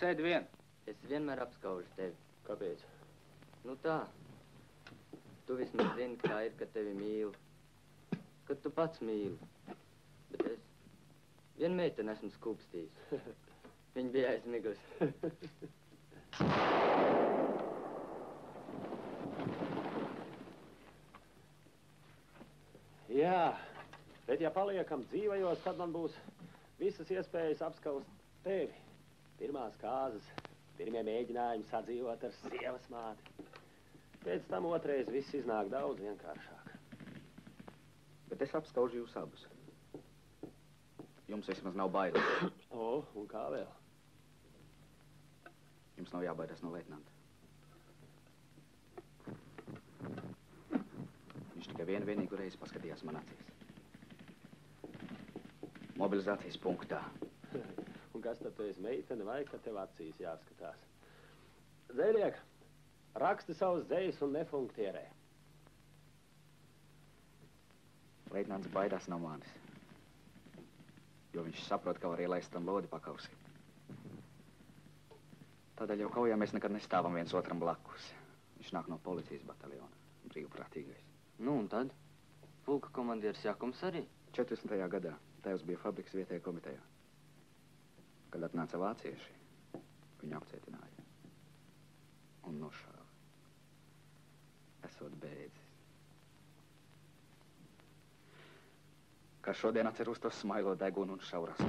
Sēdi vien. Es vienmēr apskaužu tevi. Kāpēc? Nu tā. Tu vismaz zini, kā ir, kad tevi mīlu. Kad tu pats mīli. Bet es vienu meiteni esmu skūpstījis. Viņa bija aizmigusi. Jā, bet ja paliekam dzīvajos, tad man būs visas iespējas apskaust tevi. Pirmās kāzas, pirmie mēģinājumi sadzīvot ar sievas māti. Pēc tam otrais viss iznāk daudz vienkāršāk. Bet es apskaužu jūs abus. Jums vismaz nav bailes. O, un kā vēl? Jums nav jābaidās no leitnanta. Viņš tikai vienīgu reizi paskatījās man acīs. Mobilizācijas punktā. Un kas tad tu esi meitene vai, ka tev acīs jāskatās? Dzēliek, raksti savus dzejas un nefunktierē. Leitnants baidās no manis, jo viņš saprot, ka var ielaist tam lodi pakausī. Tādēļ jau kaujā mēs nekad nestāvam viens otram blakus. Viņš nāk no policijas bataljona, brīvprātīgais. Nu, un tad? Pulka komandieris Jakums arī? 40. gadā tēvs bija fabrikas vietējā komitejā. Kad atnāca vācieši, viņu apcietināja un nošāva. Esot beidzis. Kā šodien atceros to smailo degunu un šaurās.